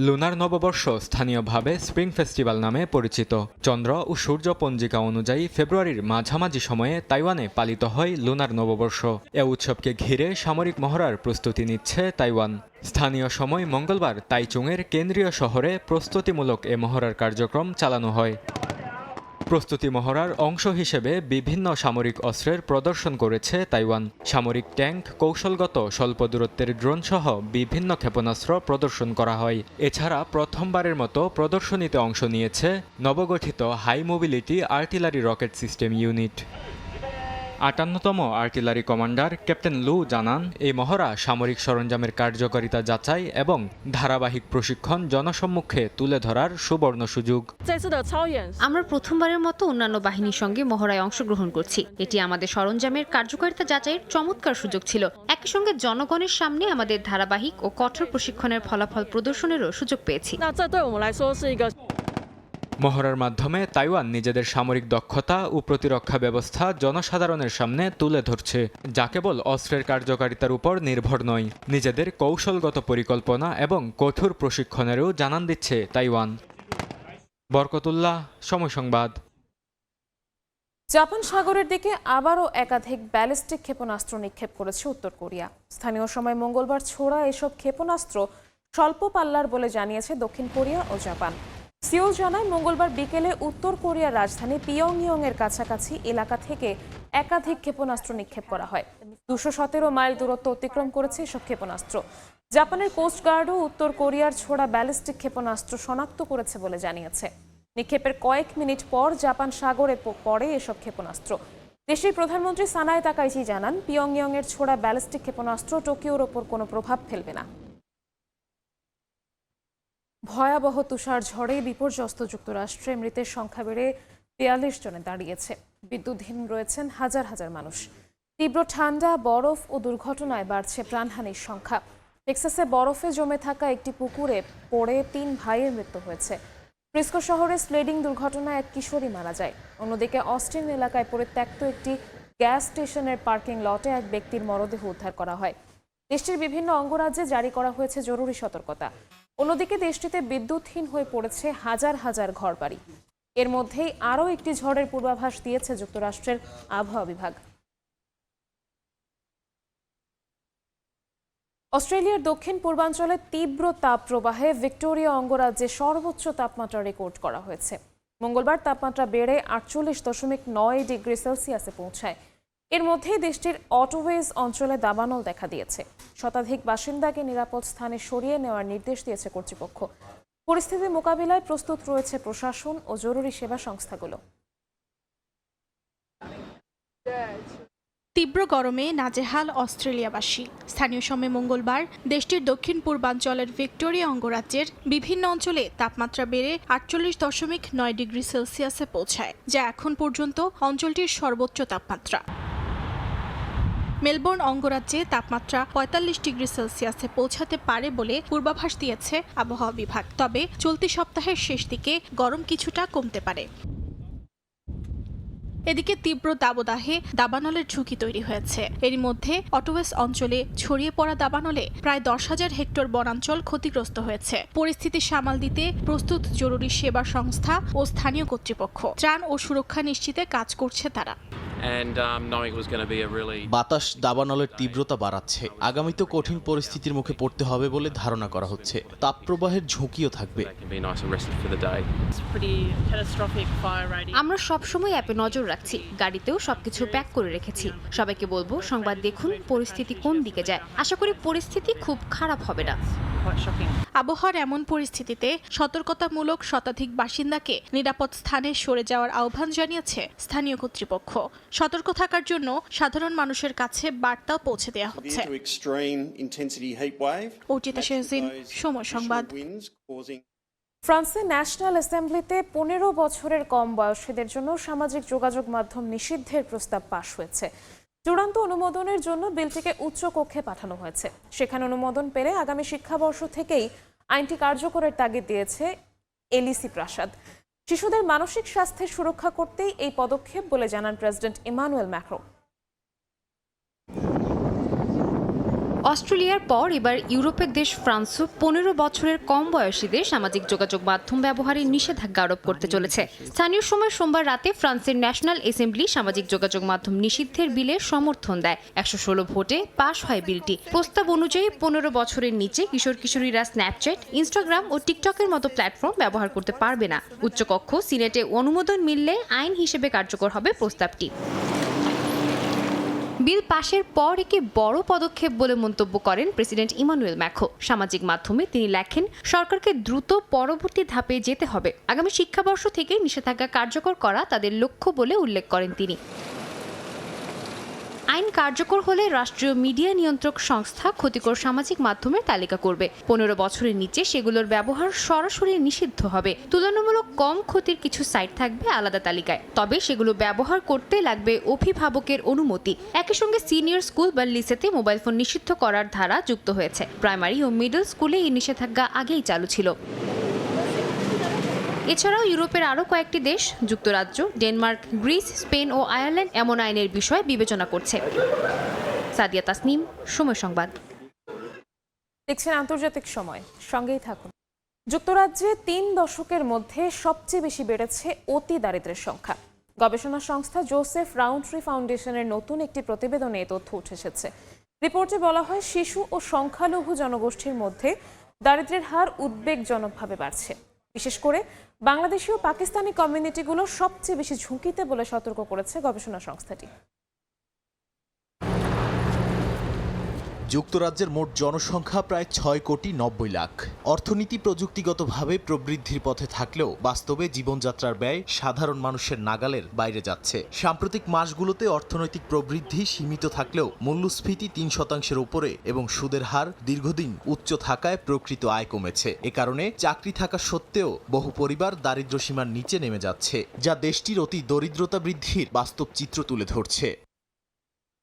লুনার নববর্ষ স্থানীয়ভাবে স্প্রিং ফেস্টিভ্যাল নামে পরিচিত। চন্দ্র ও সূর্য পঞ্জিকা অনুযায়ী ফেব্রুয়ারির মাঝামাঝি সময়ে তাইওয়ানে পালিত হয় লুনার নববর্ষ। এ উৎসবকে ঘিরে সামরিক মহড়ার প্রস্তুতি নিচ্ছে তাইওয়ান। স্থানীয় সময় মঙ্গলবার তাইচুংয়ের কেন্দ্রীয় শহরে প্রস্তুতিমূলক এ মহড়ার কার্যক্রম চালানো হয়। প্রস্তুতি মহড়ার অংশ হিসেবে বিভিন্ন সামরিক অস্ত্রের প্রদর্শন করেছে তাইওয়ান। সামরিক ট্যাঙ্ক, কৌশলগত স্বল্প দূরত্বের ড্রোন সহ বিভিন্ন ক্ষেপণাস্ত্র প্রদর্শন করা হয়। এছাড়া প্রথমবারের মতো প্রদর্শনীতে অংশ নিয়েছে নবগঠিত high mobility artillery rocket system unit. 58তম আর্টিলারি কমান্ডার ক্যাপ্টেন লু জানান, এই মহড়া সামরিক সরঞ্জামের কার্যকারিতা যাচাই এবং ধারাবাহিক প্রশিক্ষণ জনসম্মুখে তুলে ধরার সুবর্ণ সুযোগ। আমরা প্রথমবারের মতো অন্যান্য বাহিনীর সঙ্গে মহড়ায় অংশগ্রহণ করছি। এটি আমাদের সরঞ্জামের কার্যকারিতা যাচাইয়ের চমৎকার সুযোগ ছিল। একই সঙ্গে জনগণের সামনে আমাদের ধারাবাহিক ও কঠোর প্রশিক্ষণের ফলাফল প্রদর্শনেরও সুযোগ পেয়েছি। মহড়ার মাধ্যমে তাইওয়ান নিজেদের সামরিক দক্ষতা ও প্রতিরক্ষা ব্যবস্থা জনসাধারণের সামনে তুলে ধরছে, যা কেবল অস্ত্রের কার্যকারিতার উপর নির্ভর নয়, নিজেদের কৌশলগত পরিকল্পনা এবং কঠোর প্রশিক্ষণেরও জানান দিচ্ছে তাইওয়ান। বরকতুল্লাহ, সময় সংবাদ। জাপান সাগরের দিকে আবারও একাধিক ব্যালিস্টিক ক্ষেপণাস্ত্র নিক্ষেপ করেছে উত্তর কোরিয়া। স্থানীয় সময় মঙ্গলবার ছোড়া এসব ক্ষেপণাস্ত্র স্বল্প পাল্লার বলে জানিয়েছে দক্ষিণ কোরিয়া ও জাপান। সিওল জানায়, মঙ্গলবার বিকেলে উত্তর কোরিয়ার রাজধানী পিয়ংইয়ং এর কাছাকাছি এলাকা থেকে একাধিক ক্ষেপণাস্ত্র নিক্ষেপ করা হয়। 217 মাইল দূরত্ব অতিক্রম করেছে এসব ক্ষেপণাস্ত্র। জাপানের কোস্টগার্ডও উত্তর কোরিয়ার ছোড়া ব্যালিস্টিক ক্ষেপণাস্ত্র শনাক্ত করেছে বলে জানিয়েছে। নিক্ষেপের কয়েক মিনিট পর জাপান সাগরে পড়ে এসব ক্ষেপণাস্ত্র। দেশের প্রধানমন্ত্রী সানাই তাকাইচি জানান, পিয়ংইয়ং এর ছোড়া ব্যালিস্টিক ক্ষেপণাস্ত্র টোকিওর ওপর কোনো প্রভাব ফেলবে না। ভয়াবহ তুষার ঝড়ে বিপর্যস্ত যুক্তরাষ্ট্রে মৃতের সংখ্যা বেড়ে 42 জনে দাঁড়িয়েছে। বিদ্যুৎহীন রয়েছেন হাজার হাজার মানুষ। তীব্র ঠান্ডা, বরফ ও দুর্ঘটনায় বাড়ছে প্রাণহানির সংখ্যা। টেক্সাসে বরফে জমে থাকা একটি পুকুরে পড়ে 3 ভাইয়ের মৃত্যু হয়েছে। ফ্রিস্কো শহরে স্লেডিং দুর্ঘটনায় এক কিশোরী মারা যায়। অন্যদিকে অস্টিন এলাকায় পরিত্যক্ত একটি গ্যাস স্টেশনের পার্কিং লটে এক ব্যক্তির মরদেহ উদ্ধার করা হয়। দেশটির বিভিন্ন অঙ্গরাজ্যে জারি করা হয়েছে জরুরি সতর্কতা। অন্যদিকে দেশটিতে বিদ্যুৎহীন হয়ে পড়েছে হাজার হাজার ঘরবাড়ি। এর মধ্যেই আরও একটি ঝড়ের পূর্বাভাস দিয়েছে যুক্তরাষ্ট্রের আবহাওয়া বিভাগ। অস্ট্রেলিয়ার দক্ষিণ পূর্বাঞ্চলে তীব্র তাপপ্রবাহে ভিক্টোরিয়া অঙ্গরাজ্যে সর্বোচ্চ তাপমাত্রা রেকর্ড করা হয়েছে। মঙ্গলবার তাপমাত্রা বেড়ে 48.9 ডিগ্রি সেলসিয়াসে পৌঁছায়। এর মধ্যেই দেশটির অটোওয়েজ অঞ্চলে দাবানল দেখা দিয়েছে। শতাধিক বাসিন্দাকে নিরাপদ স্থানে সরিয়ে নেওয়ার নির্দেশ দিয়েছে কর্তৃপক্ষ। পরিস্থিতি মোকাবিলায় প্রস্তুত রয়েছে প্রশাসন ও জরুরি সেবা সংস্থাগুলো। তীব্র গরমে নাজেহাল অস্ট্রেলিয়াবাসী। স্থানীয় সময় মঙ্গলবার দেশটির দক্ষিণ পূর্বাঞ্চলের ভিক্টোরিয়া অঙ্গরাজ্যের বিভিন্ন অঞ্চলে তাপমাত্রা বেড়ে 48.9 ডিগ্রি সেলসিয়াসে পৌঁছায়, যা এখন পর্যন্ত অঞ্চলটির সর্বোচ্চ তাপমাত্রা। মেলবোর্ন অঙ্গরাজ্যে তাপমাত্রা 45 ডিগ্রি সেলসিয়াসে পৌঁছাতে পারে বলে পূর্বাভাস দিয়েছে আবহাওয়া বিভাগ। তবে চলতি সপ্তাহের শেষ দিকে গরম কিছুটা কমতে পারে। এদিকে তীব্র দাবদাহে দাবানলের ঝুঁকি তৈরি হয়েছে। এরই মধ্যে অটোওয়েস অঞ্চলে ছড়িয়ে পড়া দাবানলে প্রায় 10,000 হেক্টর বনাঞ্চল ক্ষতিগ্রস্ত হয়েছে। পরিস্থিতি সামাল দিতে প্রস্তুত জরুরি সেবা সংস্থা ও স্থানীয় কর্তৃপক্ষ। ত্রাণ ও সুরক্ষা নিশ্চিতে কাজ করছে তারা। বাতাস দাবানলের তীব্রতা বাড়াচ্ছে। আগামীতে কঠিন পরিস্থিতির মুখে পড়তে হবে বলে ধারণা করা হচ্ছে। তাপপ্রবাহের ঝুঁকিও থাকবে। আমরা সবসময় অ্যাপে নজর রাখছি, গাড়িতেও সবকিছু প্যাক করে রেখেছি। সবাইকে বলবো সংবাদ দেখুন পরিস্থিতি কোন দিকে যায়। আশা করি পরিস্থিতি খুব খারাপ হবে না। আবহাওয়ার এমন পরিস্থিতিতে সতর্কতামূলক শতাধিক বাসিন্দাকে নিরাপদ স্থানে সরে যাওয়ার আহ্বান জানিয়েছে স্থানীয় কর্তৃপক্ষ। সতর্ক থাকার জন্য সাধারণ মানুষের কাছে বার্তাও পৌঁছে দেওয়া হচ্ছে। অর্চিতা শেহজিন, সময় সংবাদ। ফ্রান্সে ন্যাশনাল অ্যাসেম্বলিতে 15 বছরের কম বয়সীদের জন্য সামাজিক যোগাযোগ মাধ্যম নিষিদ্ধের প্রস্তাব পাশ হয়েছে। চূড়ান্ত অনুমোদনের জন্য বিলটিকে উচ্চ কক্ষে পাঠানো হয়েছে। সেখানে অনুমোদন পেলে আগামী শিক্ষাবর্ষ থেকেই আইনটি কার্যকরের তাগিদ দিয়েছে এলিসি প্রাসাদ। শিশুদের মানসিক স্বাস্থ্যের সুরক্ষা করতেই এই পদক্ষেপ বলে জানান প্রেসিডেন্ট ইমানুয়েল ম্যাক্রো। অস্ট্রেলিয়ার পর এবার ইউরোপের দেশ ফ্রান্সও 15 বছরের কম বয়সীদের সামাজিক যোগাযোগ মাধ্যম ব্যবহারে নিষেধাজ্ঞা আরোপ করতে চলেছে। স্থানীয় সময় সোমবার রাতে ফ্রান্সের ন্যাশনাল অ্যাসেম্বলি সামাজিক যোগাযোগ মাধ্যম নিষিদ্ধের বিলে সমর্থন দেয়। 116 ভোটে পাশ হয় বিলটি। প্রস্তাব অনুযায়ী 15 বছরের নিচে কিশোর কিশোরীরা স্ন্যাপচ্যাট, ইনস্টাগ্রাম ও টিকটকের মতো প্ল্যাটফর্ম ব্যবহার করতে পারবে না। উচ্চকক্ষ সিনেটে অনুমোদন মিললে আইন হিসেবে কার্যকর হবে প্রস্তাবটি। বিল পাশের পর একে বড় পদক্ষেপ বলে মন্তব্য করেন প্রেসিডেন্ট ইমানুয়েল ম্যাক্রো। সামাজিক মাধ্যমে তিনি লেখেন, সরকারকে দ্রুত পরবর্তী ধাপে যেতে হবে। আগামী শিক্ষাবর্ষ থেকে নিষেধাজ্ঞা কার্যকর করা তাদের লক্ষ্য বলে উল্লেখ করেন তিনি। আইন কার্যকর হলে রাষ্ট্রীয় মিডিয়া নিয়ন্ত্রক সংস্থা ক্ষতিকর সামাজিক মাধ্যমের তালিকা করবে। 15 বছরের নিচে সেগুলোর ব্যবহার সরাসরি নিষিদ্ধ হবে। তুলনামূলক কম ক্ষতির কিছু সাইট থাকবে আলাদা তালিকায়, তবে সেগুলো ব্যবহার করতে লাগবে অভিভাবকের অনুমতি। একই সঙ্গে সিনিয়র স্কুল বা লিসেতে মোবাইল ফোন নিষিদ্ধ করার ধারা যুক্ত হয়েছে। প্রাইমারি ও মিডল স্কুলে এই নিষেধাজ্ঞা আগেই চালু ছিল। এছাড়াও ইউরোপের আরও কয়েকটি দেশ, যুক্তরাজ্য, ডেনমার্ক, গ্রিস, স্পেন ও আয়ারল্যান্ড এমন আইনের বিষয় বিবেচনা করছে। সাদিয়া তাসনিম, সময় সংবাদ। দেখছেন আন্তর্জাতিক সময়, সঙ্গেই থাকুন। যুক্তরাজ্যে 3 দশকের মধ্যে সবচেয়ে বেশি বেড়েছে অতি দারিদ্র্যের সংখ্যা। গবেষণা সংস্থা জোসেফ রাউন্ডট্রি ফাউন্ডেশনের নতুন একটি প্রতিবেদনে এই তথ্য উঠে এসেছে। রিপোর্টে বলা হয়, শিশু ও সংখ্যালঘু জনগোষ্ঠীর মধ্যে দারিদ্র্যের হার উদ্বেগজনকভাবে বাড়ছে। বিশেষ করে বাংলাদেশি ও পাকিস্তানি কমিউনিটিগুলো সবচেয়ে বেশি ঝুঁকিতে বলে সতর্ক করেছে গবেষণা সংস্থাটি। যুক্তরাজ্যের মোট জনসংখ্যা প্রায় 6,90,00,000। অর্থনীতি প্রযুক্তিগতভাবে প্রবৃদ্ধির পথে থাকলেও বাস্তবে জীবনযাত্রার ব্যয় সাধারণ মানুষের নাগালের বাইরে যাচ্ছে। সাম্প্রতিক মাসগুলোতে অর্থনৈতিক প্রবৃদ্ধি সীমিত থাকলেও মূল্যস্ফীতি 3% উপরে এবং সুদের হার দীর্ঘদিন উচ্চ থাকায় প্রকৃত আয় কমেছে। এ কারণে চাকরি থাকা সত্ত্বেও বহু পরিবার দারিদ্র্যসীমার নিচে নেমে যাচ্ছে, যা দেশটির অতি দরিদ্রতা বৃদ্ধির বাস্তব চিত্র তুলে ধরছে।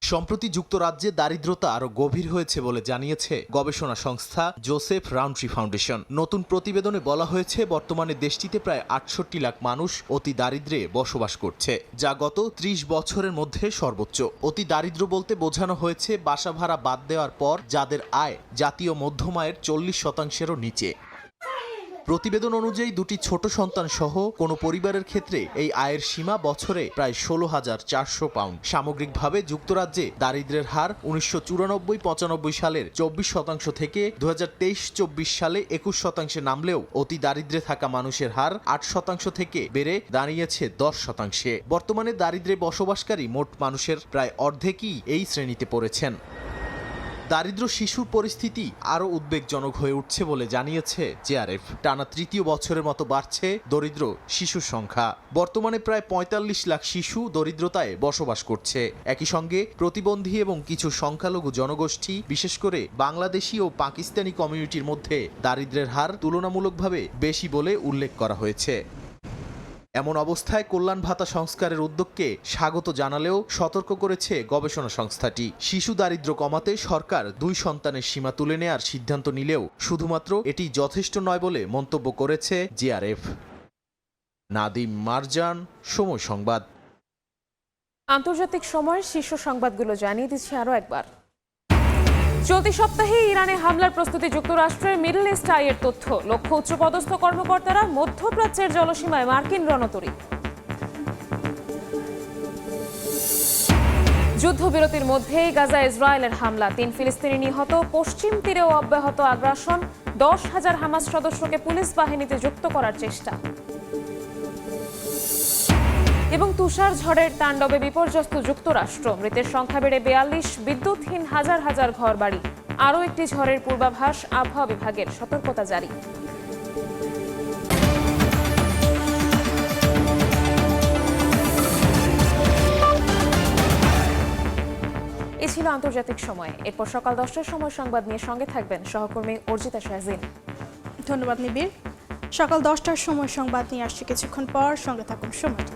সম্প্রতি যুক্তরাজ্যে দারিদ্রতা আরও গভীর হয়েছে বলে জানিয়েছে গবেষণা সংস্থা জোসেফ রাউন্ডট্রি ফাউন্ডেশন। নতুন প্রতিবেদনে বলা হয়েছে, বর্তমানে দেশটিতে প্রায় 68 লাখ মানুষ অতি দারিদ্র্যে বসবাস করছে, যা গত 30 বছরের মধ্যে সর্বোচ্চ। অতি দারিদ্র্য বলতে বোঝানো হয়েছে বাসা ভাড়া বাদ দেওয়ার পর যাদের আয় জাতীয় মধ্যম আয়ের 40%-এরও নিচে। প্রতিবেদন অনুযায়ী দুটি ছোট সন্তান সহ কোনো পরিবারের ক্ষেত্রে এই আয়ের সীমা বছরে প্রায় 16,400 পাউন্ড। সামগ্রিকভাবে যুক্তরাজ্যে দারিদ্র্যের হার 1994-95 সালের 24% থেকে 2023-24 সালে 21% নামলেও অতি দারিদ্র্যে থাকা মানুষের হার 8% থেকে বেড়ে দাঁড়িয়েছে 10%। বর্তমানে দারিদ্র্যে বসবাসকারী মোট মানুষের প্রায় অর্ধেকই এই শ্রেণীতে পড়েছেন। দারিদ্র শিশুর পরিস্থিতি আরও উদ্বেগজনক হয়ে উঠছে বলে জানিয়েছে জেআরএফ। টানা তৃতীয় বছরের মতো বাড়ছে দরিদ্র শিশুর সংখ্যা। বর্তমানে প্রায় 45 লাখ শিশু দরিদ্রতায় বসবাস করছে। একই সঙ্গে প্রতিবন্ধী এবং কিছু সংখ্যালঘু জনগোষ্ঠী, বিশেষ করে বাংলাদেশি ও পাকিস্তানি কমিউনিটির মধ্যে দারিদ্র্যের হার তুলনামূলকভাবে বেশি বলে উল্লেখ করা হয়েছে। এমন অবস্থায় কল্যাণ ভাতা সংস্কারের উদ্যোগকে স্বাগত জানালেও সতর্ক করেছে গবেষণা সংস্থাটি। শিশু দারিদ্র্য কমাতে সরকার 2 সন্তানের সীমা তুলে নেয়ার সিদ্ধান্ত নিলেও শুধুমাত্র এটি যথেষ্ট নয় বলে মন্তব্য করেছে জেআরএফ। নাদিম মারজান, সময় সংবাদ। আন্তর্জাতিক সময়ের শীর্ষ সংবাদগুলো জানিয়ে দিচ্ছি আরও একবার। চলতি সপ্তাহে ইরানে হামলার প্রস্তুতি যুক্তরাষ্ট্রের মিডল ইস্ট আইয়ের তথ্য। লক্ষ্য উচ্চপদস্থ কর্মকর্তারা, মধ্যপ্রাচ্যের জলসীমায় মার্কিন রণতরী। যুদ্ধবিরতির মধ্যেই গাজা ইসরায়েলের হামলা, 3 ফিলিস্তিনি নিহত। পশ্চিম তীরেও অব্যাহত আগ্রাসন, 10,000 হামাস সদস্যকে পুলিশ বাহিনীতে যুক্ত করার চেষ্টা। এবং তুষার ঝড়ের তাণ্ডবে বিপর্যস্ত যুক্তরাষ্ট্র, মৃতের সংখ্যা বেড়ে 42, বিদ্যুৎহীন হাজার হাজার ঘরবাড়ি। আরও একটি ঝড়ের পূর্বাভাস, আবহাওয়া বিভাগের সতর্কতা জারি। এ ছিল আন্তর্জাতিক সময়। এরপর সকাল 10টার সময় সংবাদ নিয়ে সঙ্গে থাকবেন সহকর্মী অর্জিতা শাহজিন। ধন্যবাদ নিবিড়। সকাল 10টার সময় সংবাদ নিয়ে আসছে কিছুক্ষণ পর, সঙ্গে থাকুন সময়।